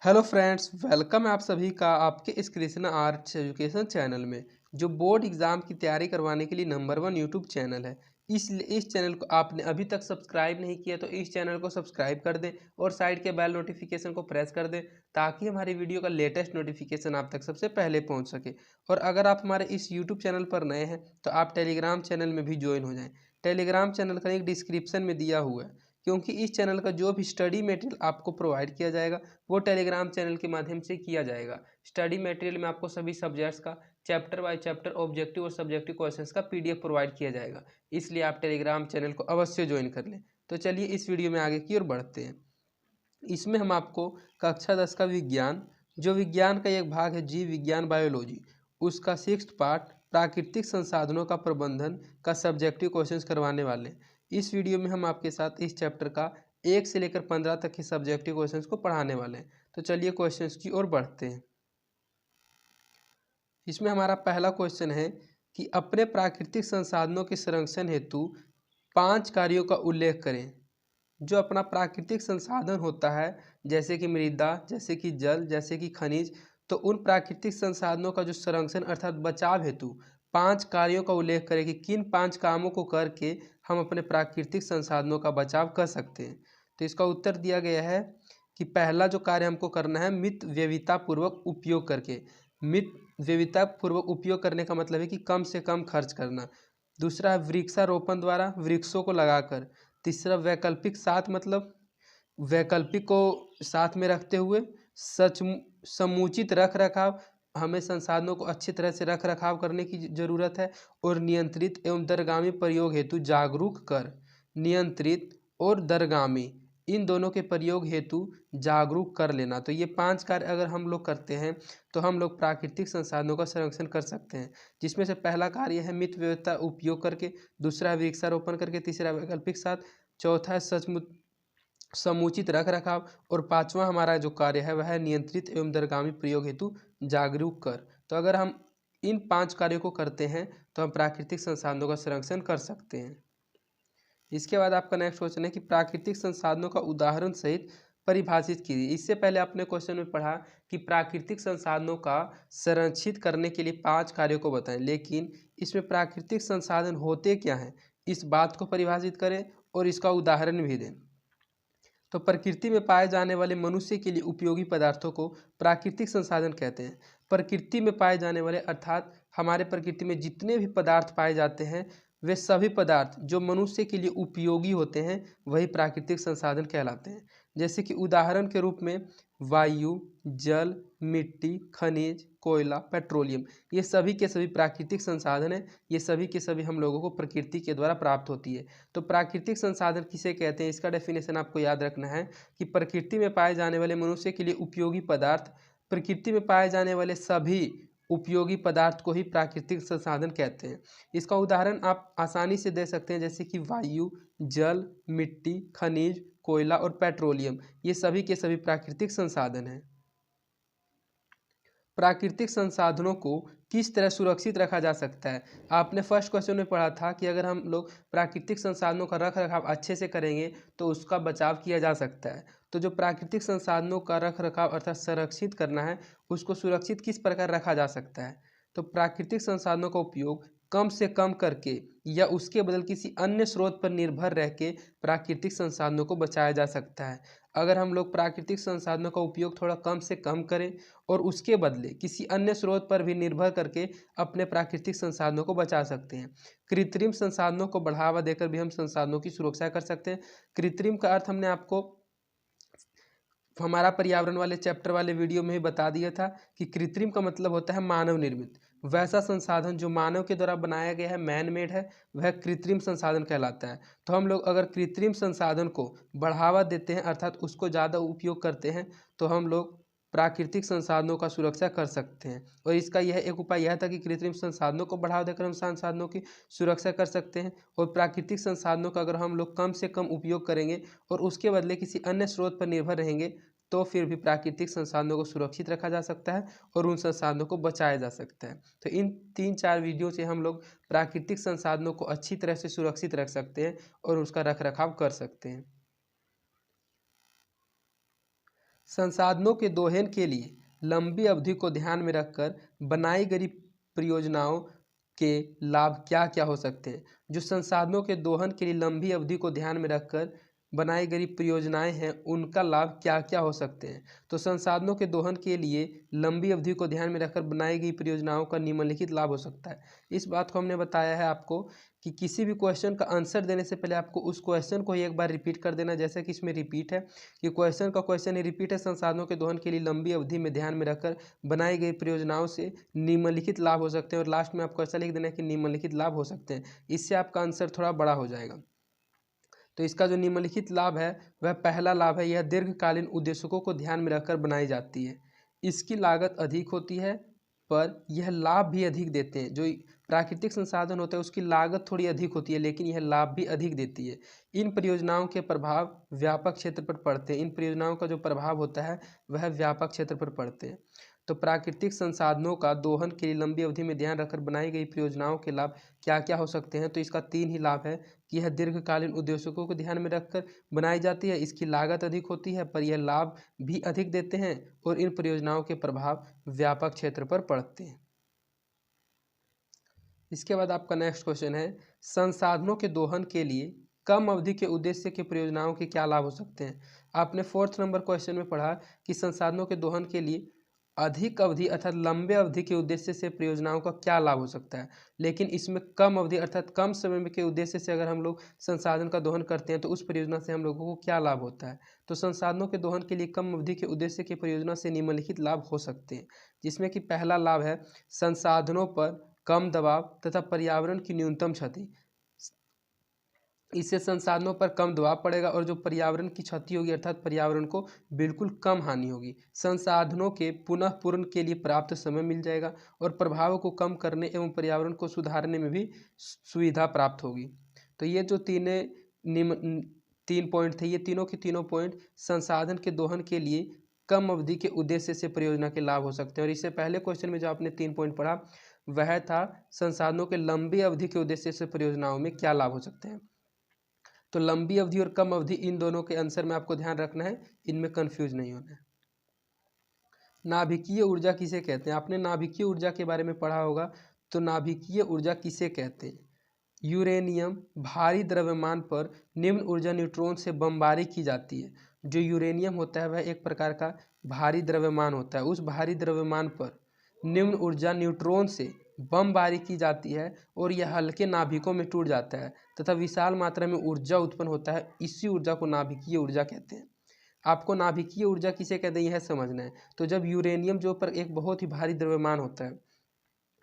Hello friends, welcome है आप सभी का आपके इस कृष्णा आर्ट्स एजुकेशन चैनल में, जो बोर्ड एग्ज़ाम की तैयारी करवाने के लिए नंबर 1 यूट्यूब चैनल है। इस चैनल को आपने अभी तक सब्सक्राइब नहीं किया तो इस चैनल को सब्सक्राइब कर दें और साइड के बेल नोटिफिकेशन को प्रेस कर दें, ताकि हमारी वीडियो का लेटेस्ट नोटिफिकेशन आप तक सबसे पहले पहुँच सके। और अगर आप हमारे इस यूट्यूब चैनल पर नए हैं तो आप टेलीग्राम चैनल में भी ज्वाइन हो जाएँ। टेलीग्राम चैनल का लिंक डिस्क्रिप्शन में दिया हुआ है, क्योंकि इस चैनल का जो भी स्टडी मटेरियल आपको प्रोवाइड किया जाएगा वो टेलीग्राम चैनल के माध्यम से किया जाएगा। स्टडी मटेरियल में आपको सभी सब्जेक्ट्स का चैप्टर बाय चैप्टर ऑब्जेक्टिव और सब्जेक्टिव क्वेश्चंस का पीडीएफ प्रोवाइड किया जाएगा, इसलिए आप टेलीग्राम चैनल को अवश्य ज्वाइन कर लें। तो चलिए इस वीडियो में आगे की ओर बढ़ते हैं। इसमें हम आपको कक्षा 10 का विज्ञान, जो विज्ञान का एक भाग है जीव विज्ञान बायोलॉजी, उसका 6th पार्ट प्राकृतिक संसाधनों का प्रबंधन का सब्जेक्टिव क्वेश्चंस करवाने वाले हैं। इस वीडियो में हम आपके साथ इस चैप्टर का 1 से लेकर 15 तक के सब्जेक्टिव क्वेश्चंस को पढ़ाने वाले हैं। तो चलिए क्वेश्चंस की ओर बढ़ते हैं। इसमें हमारा पहला क्वेश्चन है कि अपने प्राकृतिक संसाधनों के संरक्षण हेतु 5 कार्यों का उल्लेख करें। जो अपना प्राकृतिक संसाधन होता है, जैसे कि मृदा, जैसे कि जल, जैसे कि खनिज, तो उन प्राकृतिक संसाधनों का जो संरक्षण अर्थात बचाव हेतु 5 कार्यों का उल्लेख करें कि किन 5 कामों को करके हम अपने प्राकृतिक संसाधनों का बचाव कर सकते हैं। तो इसका उत्तर दिया गया है कि पहला जो कार्य हमको करना है मित व्ययितापूर्वक उपयोग करके। मित व्ययितापूर्वक उपयोग करने का मतलब है कि कम से कम खर्च करना। दूसरा है वृक्षारोपण द्वारा, वृक्षों को लगाकर। तीसरा वैकल्पिक साथ, मतलब वैकल्पिक को साथ में रखते हुए सच समुचित रख रखाव, हमें संसाधनों को अच्छी तरह से रख रखाव करने की ज़रूरत है। और नियंत्रित एवं दरगामी प्रयोग हेतु जागरूक कर। नियंत्रित और दरगामी, इन दोनों के प्रयोग हेतु जागरूक कर लेना। तो ये 5 कार्य अगर हम लोग करते हैं तो हम लोग प्राकृतिक संसाधनों का संरक्षण कर सकते हैं, जिसमें से पहला कार्य है मित व्यवस्था उपयोग करके, दूसरा है वृक्षारोपण करके, तीसरा वैकल्पिक साथ, चौथा है सचमुच समुचित रख रखाव, और पांचवा हमारा जो कार्य है वह है नियंत्रित एवं दरगामी प्रयोग हेतु जागरूक कर। तो अगर हम इन 5 कार्यों को करते हैं तो हम प्राकृतिक संसाधनों का संरक्षण कर सकते हैं। इसके बाद आपका नेक्स्ट क्वेश्चन है कि प्राकृतिक संसाधनों का उदाहरण सहित परिभाषित कीजिए। इससे पहले आपने क्वेश्चन में पढ़ा कि प्राकृतिक संसाधनों का संरक्षित करने के लिए 5 कार्यों को बताएं, लेकिन इसमें प्राकृतिक संसाधन होते क्या हैं इस बात को परिभाषित करें और इसका उदाहरण भी दें। तो प्रकृति में पाए जाने वाले मनुष्य के लिए उपयोगी पदार्थों को प्राकृतिक संसाधन कहते हैं। प्रकृति में पाए जाने वाले अर्थात हमारे प्रकृति में जितने भी पदार्थ पाए जाते हैं वे सभी पदार्थ जो मनुष्य के लिए उपयोगी होते हैं वही प्राकृतिक संसाधन कहलाते हैं। जैसे कि उदाहरण के रूप में वायु, जल, मिट्टी, खनिज, कोयला, पेट्रोलियम, ये सभी के सभी प्राकृतिक संसाधन हैं। ये सभी के सभी हम लोगों को प्रकृति के द्वारा प्राप्त होती है। तो प्राकृतिक संसाधन किसे कहते हैं, इसका डेफिनेशन आपको याद रखना है कि प्रकृति में पाए जाने वाले मनुष्य के लिए उपयोगी पदार्थ, प्रकृति में पाए जाने वाले सभी उपयोगी पदार्थ को ही प्राकृतिक संसाधन कहते हैं। इसका उदाहरण आप आसानी से दे सकते हैं, जैसे कि वायु, जल, मिट्टी, खनिज, कोयला और पेट्रोलियम, ये सभी के सभी प्राकृतिक संसाधन हैं। प्राकृतिक संसाधनों को किस तरह सुरक्षित रखा जा सकता है। आपने फर्स्ट क्वेश्चन में पढ़ा था कि अगर हम लोग प्राकृतिक संसाधनों का रख रखाव अच्छे से करेंगे तो उसका बचाव किया जा सकता है। तो जो प्राकृतिक संसाधनों का रख रखाव अर्थात संरक्षित करना है, उसको सुरक्षित किस प्रकार रखा जा सकता है। तो प्राकृतिक संसाधनों का उपयोग कम से कम करके या उसके बदल किसी अन्य स्रोत पर निर्भर रह के प्राकृतिक संसाधनों को बचाया जा सकता है। अगर हम लोग प्राकृतिक संसाधनों का उपयोग थोड़ा कम से कम करें और उसके बदले किसी अन्य स्रोत पर भी निर्भर करके अपने प्राकृतिक संसाधनों को बचा सकते हैं। कृत्रिम संसाधनों को बढ़ावा देकर भी हम संसाधनों की सुरक्षा कर सकते हैं। कृत्रिम का अर्थ हमने आपको हमारा पर्यावरण वाले चैप्टर वाले वीडियो में ही बता दिया था कि कृत्रिम का मतलब होता है मानव निर्मित। वैसा संसाधन जो मानव के द्वारा बनाया गया है, मैन मेड है, वह कृत्रिम संसाधन कहलाता है। तो हम लोग अगर कृत्रिम संसाधन को बढ़ावा देते हैं अर्थात उसको ज़्यादा उपयोग करते हैं तो हम लोग प्राकृतिक संसाधनों का सुरक्षा कर सकते हैं। और इसका यह एक उपाय यह था कि कृत्रिम संसाधनों को बढ़ावा देकर हम संसाधनों की सुरक्षा कर सकते हैं। और प्राकृतिक संसाधनों का अगर हम लोग कम से कम उपयोग करेंगे और उसके बदले किसी अन्य स्रोत पर निर्भर रहेंगे तो फिर भी प्राकृतिक संसाधनों को सुरक्षित रखा जा सकता है और उन संसाधनों को बचाया जा सकता है। तो इन 3-4 वीडियो से हम लोग प्राकृतिक संसाधनों को अच्छी तरह से सुरक्षित रख सकते हैं और उसका रख रखाव कर सकते हैं। संसाधनों के दोहन के लिए लंबी अवधि को ध्यान में रखकर बनाई गई परियोजनाओं के लाभ क्या क्या हो सकते हैं। जो संसाधनों के दोहन के लिए लंबी अवधि को ध्यान में रखकर बनाई गई परियोजनाएं हैं उनका लाभ क्या क्या हो सकते हैं। तो संसाधनों के दोहन के लिए लंबी अवधि को ध्यान में रखकर बनाई गई परियोजनाओं का निम्नलिखित लाभ हो सकता है। इस बात को हमने बताया है आपको कि किसी भी क्वेश्चन का आंसर देने से पहले आपको उस क्वेश्चन को ही एक बार रिपीट कर देना, जैसे कि इसमें रिपीट है कि क्वेश्चन ही रिपीट है। संसाधनों के दोहन के लिए लंबी अवधि में ध्यान में रखकर बनाई गई परियोजनाओं से निम्नलिखित लाभ हो सकते हैं, और लास्ट में आपको ऐसा लिख देना है कि निम्नलिखित लाभ हो सकते हैं। इससे आपका आंसर थोड़ा बड़ा हो जाएगा। तो इसका जो निम्नलिखित लाभ है वह पहला लाभ है, यह दीर्घकालीन उद्देश्यों को ध्यान में रखकर बनाई जाती है। इसकी लागत अधिक होती है पर यह लाभ भी अधिक देते हैं। जो प्राकृतिक संसाधन होता है उसकी लागत थोड़ी अधिक होती है लेकिन यह लाभ भी अधिक देती है। इन परियोजनाओं के प्रभाव व्यापक क्षेत्र पर पड़ते हैं। इन परियोजनाओं का जो प्रभाव होता है वह व्यापक क्षेत्र पर पड़ते हैं। तो प्राकृतिक संसाधनों का दोहन के लिए लंबी अवधि में ध्यान रखकर बनाई गई परियोजनाओं के लाभ क्या क्या हो सकते हैं। तो इसका 3 ही लाभ है कि यह दीर्घकालीन उद्देश्यों को ध्यान में रखकर बनाई जाती है, इसकी लागत अधिक होती है पर यह लाभ भी अधिक देते हैं, और इन परियोजनाओं के प्रभाव व्यापक क्षेत्र पर पड़ते हैं। इसके बाद आपका नेक्स्ट क्वेश्चन है, संसाधनों के दोहन के लिए कम अवधि के उद्देश्य की परियोजनाओं के क्या लाभ हो सकते हैं। आपने 4th नंबर क्वेश्चन में पढ़ा कि संसाधनों के दोहन के लिए अधिक अवधि अर्थात लंबे अवधि के उद्देश्य से परियोजनाओं का क्या लाभ हो सकता है, लेकिन इसमें कम अवधि अर्थात कम समय के उद्देश्य से अगर हम लोग संसाधन का दोहन करते हैं तो उस परियोजना से हम लोगों को क्या लाभ होता है। तो संसाधनों के दोहन के लिए कम अवधि के उद्देश्य की परियोजना से निम्नलिखित लाभ हो सकते हैं, जिसमें कि पहला लाभ है संसाधनों पर कम दबाव तथा पर्यावरण की न्यूनतम क्षति। इससे संसाधनों पर कम दबाव पड़ेगा और जो पर्यावरण की क्षति होगी अर्थात पर्यावरण को बिल्कुल कम हानि होगी। संसाधनों के पुनः पूर्ण के लिए पर्याप्त समय मिल जाएगा और प्रभाव को कम करने एवं पर्यावरण को सुधारने में भी सुविधा प्राप्त होगी। तो ये जो 3 पॉइंट थे, ये तीनों के तीनों पॉइंट संसाधन के दोहन के लिए कम अवधि के उद्देश्य से परियोजना के लाभ हो सकते हैं। और इससे पहले क्वेश्चन में जो आपने 3 पॉइंट पढ़ा वह था संसाधनों के लंबी अवधि के उद्देश्य से परियोजनाओं में क्या लाभ हो सकते हैं। तो लंबी अवधि और कम अवधि इन दोनों के आंसर में आपको ध्यान रखना है, इनमें कंफ्यूज नहीं होना है। नाभिकीय ऊर्जा किसे कहते हैं। आपने नाभिकीय ऊर्जा के बारे में पढ़ा होगा। तो नाभिकीय ऊर्जा किसे कहते हैं। यूरेनियम भारी द्रव्यमान पर निम्न ऊर्जा न्यूट्रॉन से बमबारी की जाती है। जो यूरेनियम होता है वह एक प्रकार का भारी द्रव्यमान होता है। उस भारी द्रव्यमान पर निम्न ऊर्जा न्यूट्रॉन से बमबारी की जाती है और यह हल्के नाभिकों में टूट जाता है तथा विशाल मात्रा में ऊर्जा उत्पन्न होता है। इसी ऊर्जा को नाभिकीय ऊर्जा कहते हैं। आपको नाभिकीय ऊर्जा किसे कहते हैं यह समझना है। तो जब यूरेनियम जो पर एक बहुत ही भारी द्रव्यमान होता है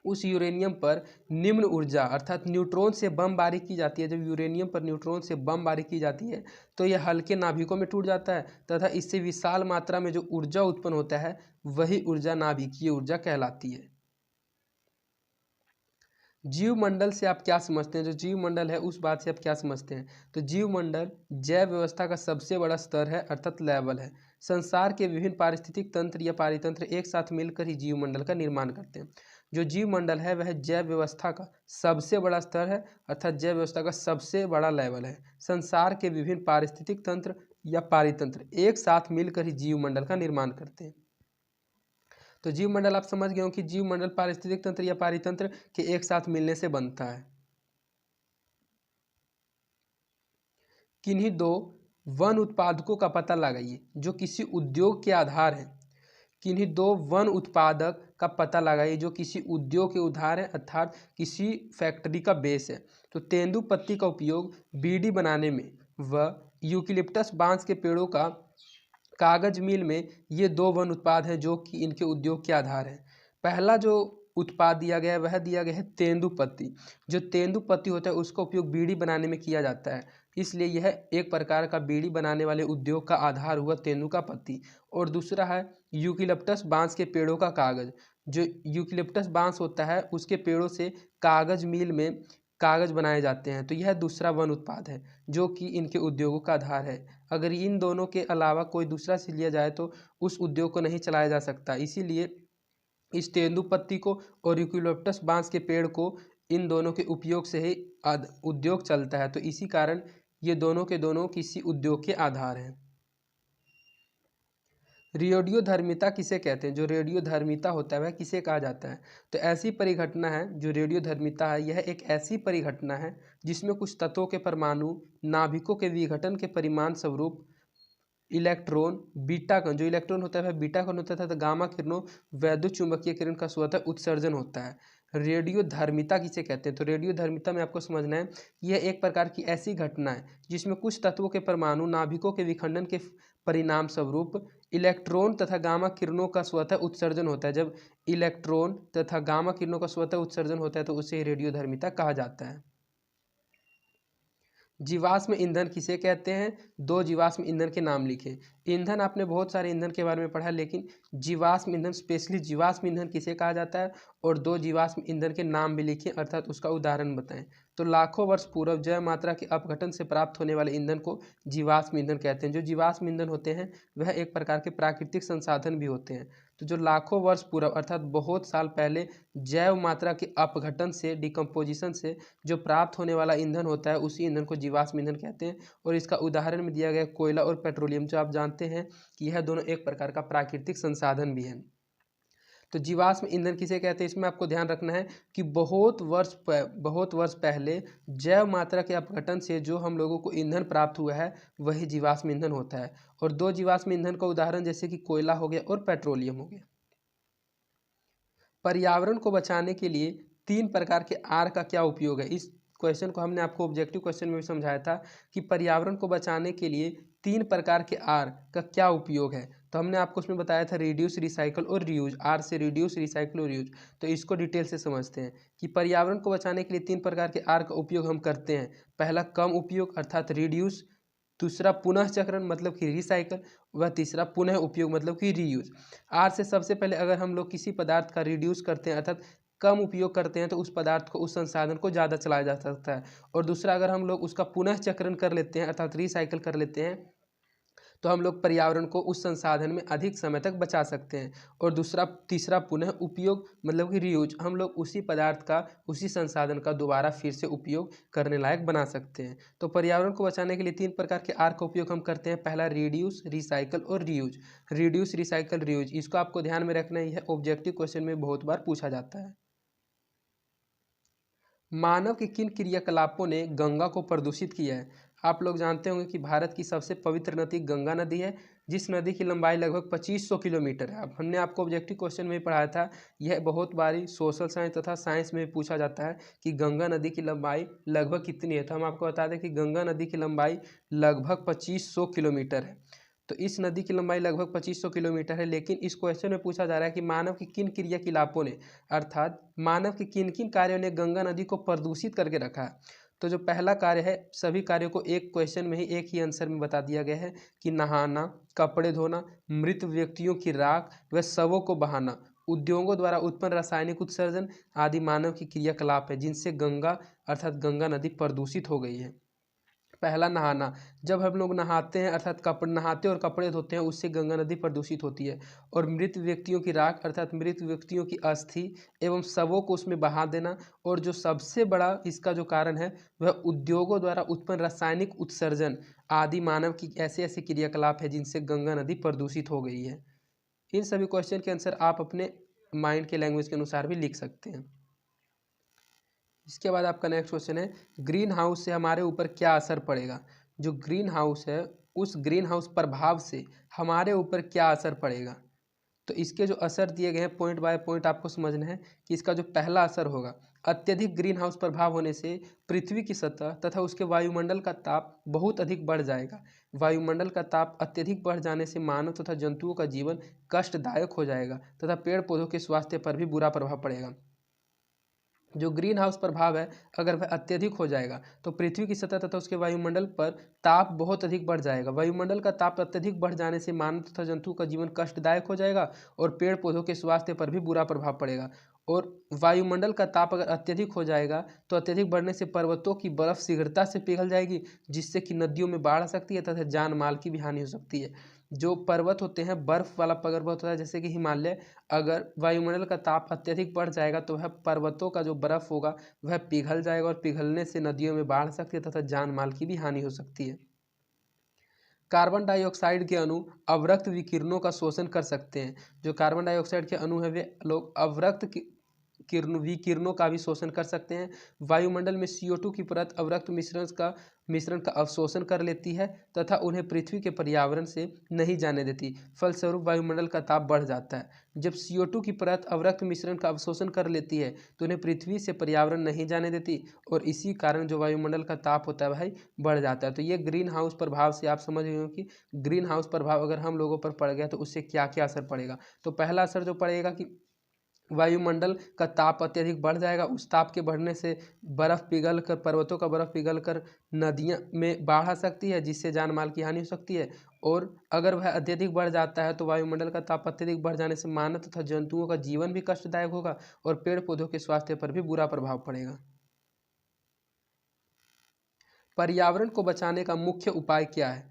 उस यूरेनियम पर निम्न ऊर्जा अर्थात न्यूट्रॉन से बमबारी की जाती है। जब यूरेनियम पर न्यूट्रॉन से बमबारी की जाती है तो यह हल्के नाभिकों में टूट जाता है तथा इससे विशाल मात्रा में जो ऊर्जा उत्पन्न होता है वही ऊर्जा नाभिकीय ऊर्जा कहलाती है। जीवमंडल से आप क्या समझते हैं। जो जीवमंडल है उस बात से आप क्या समझते हैं। तो जीवमंडल जैव व्यवस्था का सबसे बड़ा स्तर है अर्थात लेवल है। संसार के विभिन्न पारिस्थितिक तंत्र या पारितंत्र एक साथ मिलकर ही जीवमंडल का निर्माण करते हैं। जो जीवमंडल है वह जैव व्यवस्था का सबसे बड़ा स्तर है अर्थात जैव व्यवस्था का सबसे बड़ा लेवल है। संसार के विभिन्न पारिस्थितिक तंत्र या पारितंत्र एक साथ मिलकर ही जीवमंडल का निर्माण करते हैं। तो जीवमंडल आप समझ गए हो कि जीवमंडल पारिस्थितिक तंत्र या पारितंत्र के एक साथ मिलने से बनता है। किन्हीं दो वन उत्पादकों का पता लगाइए जो किसी उद्योग के आधार हैं। किन्हीं दो वन उत्पादक का पता लगाइए जो किसी उद्योग के उधार है अर्थात किसी फैक्ट्री का बेस है। तो तेंदुपत्ती का उपयोग बीड़ी बनाने में व यूकेलिप्टस बांस के पेड़ों का कागज मिल में ये दो वन उत्पाद हैं जो कि इनके उद्योग के आधार हैं। पहला जो उत्पाद दिया गया है वह दिया गया है तेंदुपत्ती। जो तेंदुपत्ती होता है उसका उपयोग बीड़ी बनाने में किया जाता है, इसलिए यह एक प्रकार का बीड़ी बनाने वाले उद्योग का आधार हुआ तेंदु का पत्ती। और दूसरा है यूकेलिप्टस बांस के पेड़ों का कागज। जो यूकेलिप्टस बांस होता है उसके पेड़ों से कागज मिल में कागज बनाए जाते हैं। तो यह दूसरा वन उत्पाद है जो कि इनके उद्योगों का आधार है। अगर इन दोनों के अलावा कोई दूसरा चीज लिया जाए तो उस उद्योग को नहीं चलाया जा सकता। इसीलिए इस तेंदुपत्ती को और यूकेलिप्टस बांस के पेड़ को इन दोनों के उपयोग से ही उद्योग चलता है। तो इसी कारण ये दोनों के दोनों किसी उद्योग के आधार हैं। रेडियोधर्मिता किसे कहते हैं? जो रेडियोधर्मिता होता है वह किसे कहा जाता है? तो ऐसी परिघटना है जो रेडियोधर्मिता है, यह एक ऐसी परिघटना है जिसमें कुछ तत्वों के परमाणु नाभिकों के विघटन के परिणाम स्वरूप इलेक्ट्रॉन बीटा कण, जो इलेक्ट्रॉन होता है वह बीटा कण होता है तथा गामा किरणों वैद्युत चुंबकीय किरण का स्वतः उत्सर्जन होता है। रेडियोधर्मिता किसे कहते हैं? तो रेडियोधर्मिता में आपको समझना है कि यह एक प्रकार की ऐसी घटना है जिसमें कुछ तत्वों के परमाणु नाभिकों के विखंडन के परिणाम स्वरूप इलेक्ट्रॉन तथा गामा किरणों का स्वतः उत्सर्जन होता है। जब इलेक्ट्रॉन तथा गामा किरणों का स्वतः उत्सर्जन होता है तो उसे रेडियोधर्मिता कहा जाता है। जीवाश्म ईंधन किसे कहते हैं? दो जीवाश्म ईंधन के नाम लिखें। ईंधन आपने बहुत सारे ईंधन के बारे में पढ़ा है, लेकिन जीवाश्म ईंधन, स्पेशली जीवाश्म ईंधन किसे कहा जाता है? और दो जीवाश्म ईंधन के नाम भी लिखें, अर्थात उसका उदाहरण बताएं। तो लाखों वर्ष पूर्व जैव मात्रा के अपघटन से प्राप्त होने वाले ईंधन को जीवाश्म ईंधन कहते हैं। जो जीवाश्म ईंधन होते हैं वह एक प्रकार के प्राकृतिक संसाधन भी होते हैं। तो जो लाखों वर्ष पूर्व अर्थात बहुत साल पहले जैव मात्रा के अपघटन से, डिकम्पोजिशन से जो प्राप्त होने वाला ईंधन होता है उसी ईंधन को जीवाश्म ईंधन कहते हैं। और इसका उदाहरण में दिया गया कोयला और पेट्रोलियम, जो आप जानते हैं कि यह दोनों एक प्रकार का प्राकृतिक संसाधन भी है। तो जीवाश्म ईंधन किसे कहते हैं? इसमें आपको ध्यान रखना है कि बहुत वर्ष पहले जैव मात्रा के अपघटन से जो हम लोगों को ईंधन प्राप्त हुआ है वही जीवाश्म ईंधन होता है। और दो जीवाश्म ईंधन का उदाहरण जैसे कि कोयला हो गया और पेट्रोलियम हो गया। पर्यावरण को बचाने के लिए तीन प्रकार के आर का क्या उपयोग है? इस क्वेश्चन को हमने आपको ऑब्जेक्टिव क्वेश्चन में भी समझाया था कि पर्यावरण को बचाने के लिए तीन प्रकार के आर का क्या उपयोग है। तो हमने आपको उसमें बताया था रिड्यूस, रिसाइकल और रीयूज। आर से रिड्यूस, रिसाइकल और रीयूज। तो इसको डिटेल से समझते हैं कि पर्यावरण को बचाने के लिए तीन प्रकार के आर का उपयोग हम करते हैं। पहला कम उपयोग अर्थात रिड्यूस, दूसरा पुनः चक्रण मतलब कि रिसाइकल, वह तीसरा पुनः उपयोग मतलब कि रीयूज। आर से सबसे पहले अगर हम लोग किसी पदार्थ का रिड्यूस करते हैं अर्थात कम उपयोग करते हैं तो उस पदार्थ को, उस संसाधन को ज़्यादा चलाया जा सकता है। और दूसरा अगर हम लोग उसका पुनः चक्रण कर लेते हैं अर्थात रिसाइकल कर लेते हैं तो हम लोग पर्यावरण को उस संसाधन में अधिक समय तक बचा सकते हैं। और तीसरा पुनः उपयोग मतलब कि रीयूज, हम लोग उसी पदार्थ का, उसी संसाधन का दोबारा फिर से उपयोग करने लायक बना सकते हैं। तो पर्यावरण को बचाने के लिए तीन प्रकार के आर का उपयोग हम करते हैं। पहला रिड्यूस, रिसाइकल और रीयूज। रिड्यूस, रिसाइकल, रीयूज, इसको आपको ध्यान में रखना ही है, ऑब्जेक्टिव क्वेश्चन में बहुत बार पूछा जाता है। मानव के किन क्रियाकलापों ने गंगा को प्रदूषित किया है? आप लोग जानते होंगे कि भारत की सबसे पवित्र नदी गंगा नदी है, जिस नदी की लंबाई लगभग 2500 किलोमीटर है। अब हमने आपको ऑब्जेक्टिव क्वेश्चन में पढ़ाया था, यह बहुत बारी सोशल साइंस तथा साइंस में भी पूछा जाता है कि गंगा नदी की लंबाई लगभग कितनी है। तो हम आपको बता दें कि गंगा नदी की लंबाई लगभग 2500 किलोमीटर है। तो इस नदी की लंबाई लगभग 2500 किलोमीटर है। लेकिन इस क्वेश्चन में पूछा जा रहा है कि मानव की किन क्रियाकलापों ने, अर्थात मानव के किन किन कार्यों ने गंगा नदी को प्रदूषित करके रखा है। तो जो पहला कार्य है, सभी कार्यों को एक क्वेश्चन में ही, एक ही आंसर में बता दिया गया है कि नहाना, कपड़े धोना, मृत व्यक्तियों की राख व शवों को बहाना, उद्योगों द्वारा उत्पन्न रासायनिक उत्सर्जन आदि मानव की क्रियाकलाप है जिनसे गंगा अर्थात गंगा नदी प्रदूषित हो गई है। पहला नहाना, जब हम लोग नहाते हैं अर्थात नहाते और कपड़े धोते हैं उससे गंगा नदी प्रदूषित होती है। और मृत व्यक्तियों की राख अर्थात मृत व्यक्तियों की अस्थि एवं शवों को उसमें बहा देना। और जो सबसे बड़ा इसका जो कारण है वह उद्योगों द्वारा उत्पन्न रासायनिक उत्सर्जन आदि मानव की ऐसे ऐसे क्रियाकलाप है जिनसे गंगा नदी प्रदूषित हो गई है। इन सभी क्वेश्चन के आंसर आप अपने माइंड के लैंग्वेज के अनुसार भी लिख सकते हैं। इसके बाद आपका नेक्स्ट क्वेश्चन है, ग्रीन हाउस से हमारे ऊपर क्या असर पड़ेगा? जो ग्रीन हाउस है उस ग्रीन हाउस प्रभाव से हमारे ऊपर क्या असर पड़ेगा? तो इसके जो असर दिए गए हैं पॉइंट बाय पॉइंट आपको समझना है कि इसका जो पहला असर होगा, अत्यधिक ग्रीन हाउस प्रभाव होने से पृथ्वी की सतह तथा उसके वायुमंडल का ताप बहुत अधिक बढ़ जाएगा। वायुमंडल का ताप अत्यधिक बढ़ जाने से मानव तथा जंतुओं का जीवन कष्टदायक हो जाएगा तथा पेड़ पौधों के स्वास्थ्य पर भी बुरा प्रभाव पड़ेगा। जो ग्रीन हाउस प्रभाव है अगर वह अत्यधिक हो जाएगा तो पृथ्वी की सतह तथा उसके वायुमंडल पर ताप बहुत अधिक बढ़ जाएगा। वायुमंडल का ताप अत्यधिक बढ़ जाने से मानव तथा जंतु का जीवन कष्टदायक हो जाएगा और पेड़ पौधों के स्वास्थ्य पर भी बुरा प्रभाव पड़ेगा। और वायुमंडल का ताप अगर अत्यधिक हो जाएगा तो अत्यधिक बढ़ने से पर्वतों की बर्फ शीघ्रता से पिघल जाएगी, जिससे कि नदियों में बाढ़ आ सकती है तथा जान माल की भी हानि हो सकती है। जो पर्वत होते हैं, बर्फ वाला पर्वत होता है जैसे कि हिमालय, अगर वायुमंडल का ताप अत्यधिक बढ़ जाएगा तो वह पर्वतों का जो बर्फ होगा वह पिघल जाएगा और पिघलने से नदियों में बाढ़ आ सकती है तथा जान माल की भी हानि हो सकती है। कार्बन डाइऑक्साइड के अणु अवरक्त विकिरणों का शोषण कर सकते हैं। जो कार्बन डाइऑक्साइड के अणु है वे लोग अवरक्त विकिरणों का भी शोषण कर सकते हैं। वायुमंडल में CO2 की परत अवरक्त मिश्रण का अवशोषण कर लेती है तथा उन्हें पृथ्वी के पर्यावरण से नहीं जाने देती। फलस्वरूप वायुमंडल का ताप बढ़ जाता है। जब CO2 की परत अवरक्त मिश्रण का अवशोषण कर लेती है तो उन्हें पृथ्वी से पर्यावरण नहीं जाने देती और इसी कारण जो वायुमंडल का ताप होता है भाई बढ़ जाता है। तो ये ग्रीन हाउस प्रभाव से आप समझ गए हो कि ग्रीन हाउस प्रभाव अगर हम लोगों पर पड़ गया तो उससे क्या क्या असर पड़ेगा। तो पहला असर जो पड़ेगा कि वायुमंडल का ताप अत्यधिक बढ़ जाएगा। उस ताप के बढ़ने से बर्फ़ पिघल कर पर्वतों का बर्फ़ पिघल कर नदियाँ में बाढ़ आ सकती है जिससे जान माल की हानि हो सकती है। और अगर वह अत्यधिक बढ़ जाता है तो वायुमंडल का ताप अत्यधिक बढ़ जाने से मानव तथा जंतुओं का जीवन भी कष्टदायक होगा और पेड़ पौधों के स्वास्थ्य पर भी बुरा प्रभाव पड़ेगा। पर्यावरण को बचाने का मुख्य उपाय क्या है?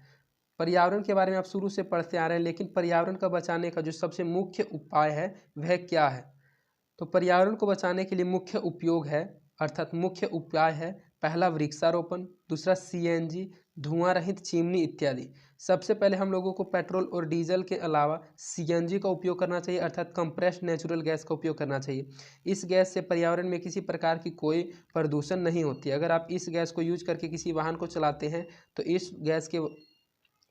पर्यावरण के बारे में आप शुरू से पढ़ते आ रहे हैं, लेकिन पर्यावरण को बचाने का जो सबसे मुख्य उपाय है वह क्या है? तो पर्यावरण को बचाने के लिए मुख्य उपयोग है अर्थात मुख्य उपाय है, पहला वृक्षारोपण, दूसरा CNG, धुआं रहित चिमनी इत्यादि। सबसे पहले हम लोगों को पेट्रोल और डीजल के अलावा CNG का उपयोग करना चाहिए अर्थात कंप्रेस्ड नेचुरल गैस का उपयोग करना चाहिए। इस गैस से पर्यावरण में किसी प्रकार की कोई प्रदूषण नहीं होती। अगर आप इस गैस को यूज करके किसी वाहन को चलाते हैं तो इस गैस के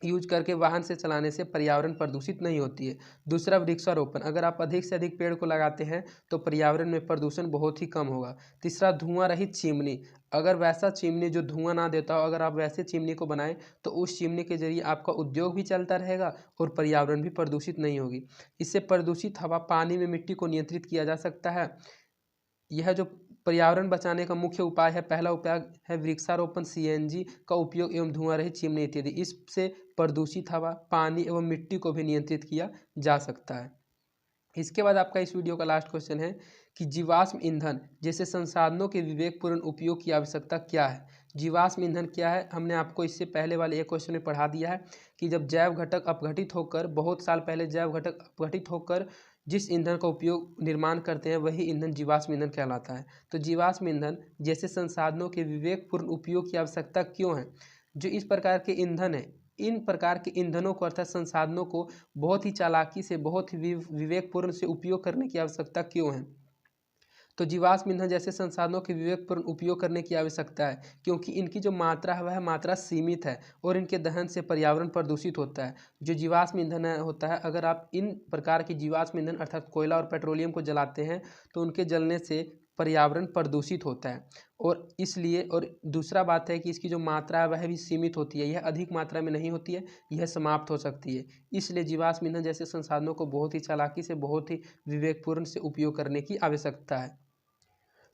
यूज करके वाहन से चलाने से पर्यावरण प्रदूषित नहीं होती है। दूसरा वृक्षारोपण, अगर आप अधिक से अधिक पेड़ को लगाते हैं तो पर्यावरण में प्रदूषण बहुत ही कम होगा। तीसरा धुआं रहित चिमनी, अगर वैसा चिमनी जो धुआं ना देता हो अगर आप वैसे चिमनी को बनाएं तो उस चिमनी के जरिए आपका उद्योग भी चलता रहेगा और पर्यावरण भी प्रदूषित नहीं होगी। इससे प्रदूषित हवा, पानी में मिट्टी को नियंत्रित किया जा सकता है। यह जो पर्यावरण बचाने का मुख्य उपाय है, पहला उपाय है वृक्षारोपण, CNG का उपयोग एवं धुआं रहित चिमनी इत्यादि। इससे प्रदूषित हवा, पानी एवं मिट्टी को भी नियंत्रित किया जा सकता है। इसके बाद आपका इस वीडियो का लास्ट क्वेश्चन है कि जीवाश्म ईंधन जैसे संसाधनों के विवेकपूर्ण उपयोग की आवश्यकता क्या है? जीवाश्म ईंधन क्या है? हमने आपको इससे पहले वाले एक क्वेश्चन में पढ़ा दिया है कि जब जैव घटक अपघटित होकर, बहुत साल पहले जैव घटक अपघटित होकर जिस ईंधन का उपयोग निर्माण करते हैं वही ईंधन जीवाश्म ईंधन कहलाता है। तो जीवाश्म ईंधन जैसे संसाधनों के विवेकपूर्ण उपयोग की आवश्यकता क्यों है? जो इस प्रकार के ईंधन है, इन प्रकार के ईंधनों को अर्थात संसाधनों को बहुत ही चालाकी से, बहुत ही विवेकपूर्ण से उपयोग करने की आवश्यकता क्यों है? तो जीवाश्म ईंधन जैसे संसाधनों के विवेकपूर्ण उपयोग करने की आवश्यकता है क्योंकि इनकी जो मात्रा है वह मात्रा सीमित है और इनके दहन से पर्यावरण प्रदूषित होता है। जो जीवाश्म ईंधन होता है, अगर आप इन प्रकार की जीवाश्म ईंधन अर्थात कोयला और पेट्रोलियम को जलाते हैं तो उनके जलने से पर्यावरण प्रदूषित होता है और इसलिए, और दूसरा बात है कि इसकी जो मात्रा है वह भी सीमित होती है, यह अधिक मात्रा में नहीं होती है, यह समाप्त हो सकती है। इसलिए जीवाश्म ईंधन जैसे संसाधनों को बहुत ही चालाकी से, बहुत ही विवेकपूर्ण से उपयोग करने की आवश्यकता है।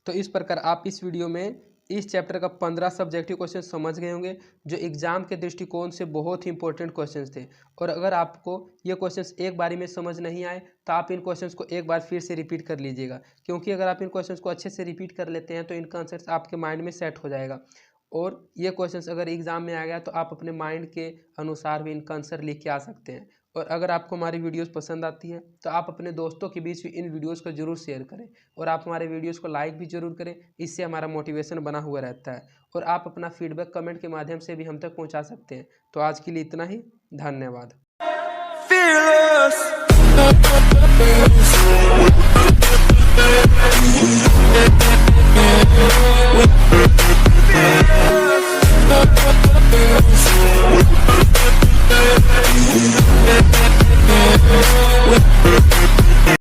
तो इस प्रकार आप इस वीडियो में इस चैप्टर का 15 सब्जेक्टिव क्वेश्चन समझ गए होंगे जो एग्जाम के दृष्टिकोण से बहुत ही इंपॉर्टेंट क्वेश्चंस थे। और अगर आपको ये क्वेश्चंस एक बारी में समझ नहीं आए तो आप इन क्वेश्चंस को एक बार फिर से रिपीट कर लीजिएगा, क्योंकि अगर आप इन क्वेश्चंस को अच्छे से रिपीट कर लेते हैं तो इनका आंसर आपके माइंड में सेट हो जाएगा और ये क्वेश्चंस अगर एग्जाम में आ गया तो आप अपने माइंड के अनुसार भी इनका आंसर लिख के आ सकते हैं। और अगर आपको हमारी वीडियोस पसंद आती है तो आप अपने दोस्तों के बीच भी इन वीडियोस को जरूर शेयर करें और आप हमारे वीडियोस को लाइक भी जरूर करें, इससे हमारा मोटिवेशन बना हुआ रहता है। और आप अपना फीडबैक कमेंट के माध्यम से भी हम तक पहुंचा सकते हैं। तो आज के लिए इतना ही, धन्यवाद।